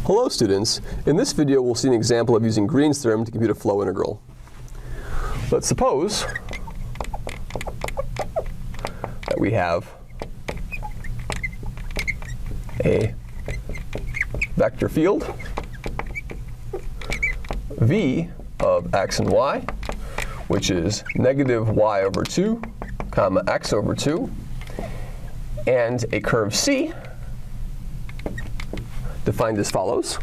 Hello students, in this video we'll see an example of using Green's theorem to compute a flow integral. Let's suppose that we have a vector field v of x and y, which is negative y over 2, comma x over 2, and a curve c defined as follows.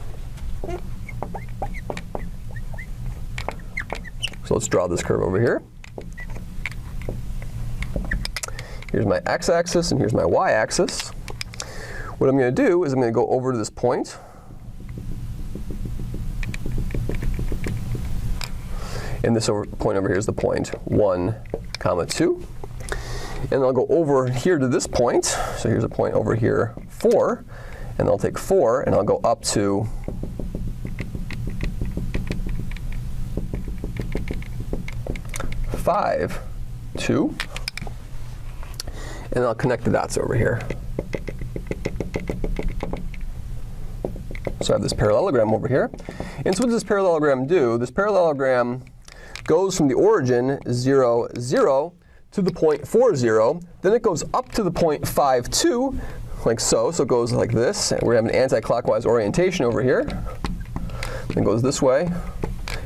So let's draw this curve over here. Here's my x-axis and here's my y-axis. What I'm going to do is I'm going to go over to this point. And this point over here is the point 1, comma 2. And I'll go over here to this point. So here's a point over here, 4. And I'll take 4 and I'll go up to 5, 2. And I'll connect the dots over here. So I have this parallelogram over here. And so what does this parallelogram do? This parallelogram goes from the origin 0, 0 to the point 4, 0. Then it goes up to the point 5, 2. Like so. So it goes like this. And we have an anti-clockwise orientation over here. Then it goes this way.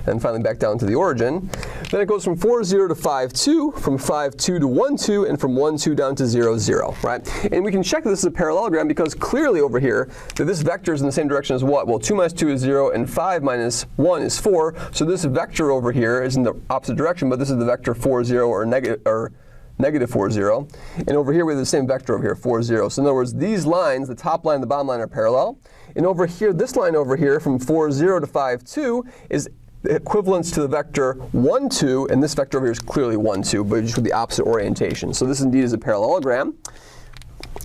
And finally back down to the origin. Then it goes from 4, 0 to 5, 2, from 5, 2 to 1, 2, and from 1, 2 down to 0, 0, right? And we can check that this is a parallelogram because clearly over here that this vector is in the same direction as what? Well, 2 minus 2 is 0, and 5 minus 1 is 4. So this vector over here is in the opposite direction, but this is the vector 4, 0, or negative 4, 0. And over here we have the same vector over here, 4, 0. So in other words, these lines, the top line and the bottom line, are parallel. And over here, this line over here from 4, 0 to 5, 2 is equivalence to the vector 1, 2, and this vector over here is clearly 1, 2, but just with the opposite orientation. So this indeed is a parallelogram,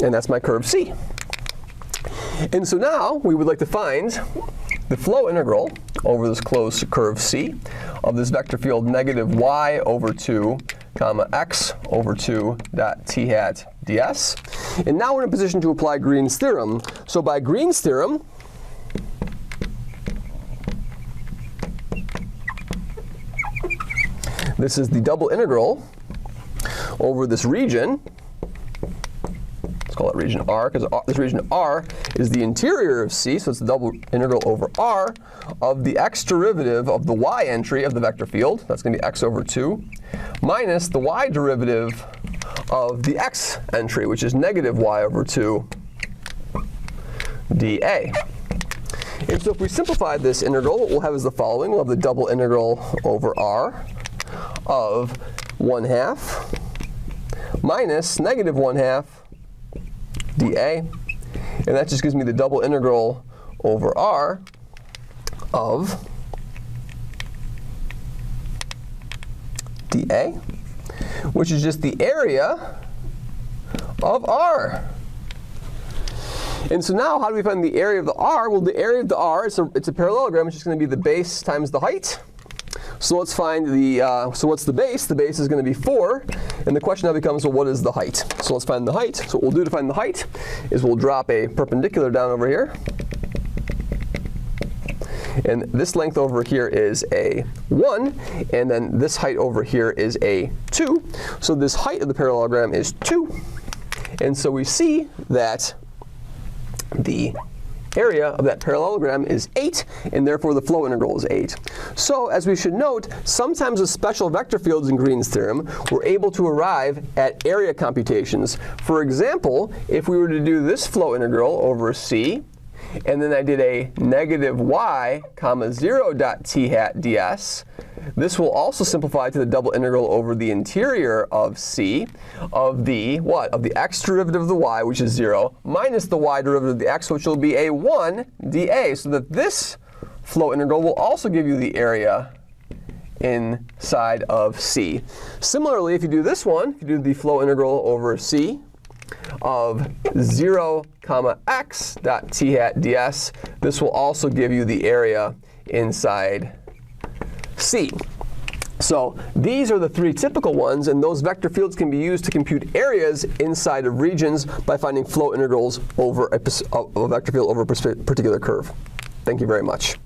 and that's my curve C. And so now we would like to find the flow integral over this closed curve C of this vector field negative y over 2, comma x over 2 dot t hat ds. And now we're in a position to apply Green's theorem. So by Green's theorem, this is the double integral over this region. Let's call it region R, because this region R is the interior of C, so it's the double integral over R of the x derivative of the y entry of the vector field. That's going to be x over 2, minus the y derivative of the x entry, which is negative y over 2 dA. And so if we simplify this integral, what we'll have is the following. We'll have the double integral over R of 1/2 minus negative 1/2 dA. And that just gives me the double integral over R of dA, which is just the area of R. And so now how do we find the area of the R? Well, the area of the R, it's a parallelogram. It's just going to be the base times the height. So let's find the, so what's the base? The base is going to be 4. And the question now becomes, well, what is the height? So let's find the height. So what we'll do to find the height is we'll drop a perpendicular down over here. And this length over here is a 1. And then this height over here is a 2. So this height of the parallelogram is 2. And so we see that the area of that parallelogram is 8, and therefore the flow integral is 8. So as we should note, sometimes with special vector fields in Green's theorem, we're able to arrive at area computations. For example, if we were to do this flow integral over C, and then I did a negative y, comma 0 dot t hat ds, this will also simplify to the double integral over the interior of C of the what? Of the x derivative of the y, which is 0, minus the y derivative of the x, which will be a 1 dA. So that this flow integral will also give you the area inside of C. Similarly, if you do this one, if you do the flow integral over C of 0, comma x dot t hat ds, this will also give you the area inside C. So these are the three typical ones, and those vector fields can be used to compute areas inside of regions by finding flow integrals over a vector field over a particular curve. Thank you very much.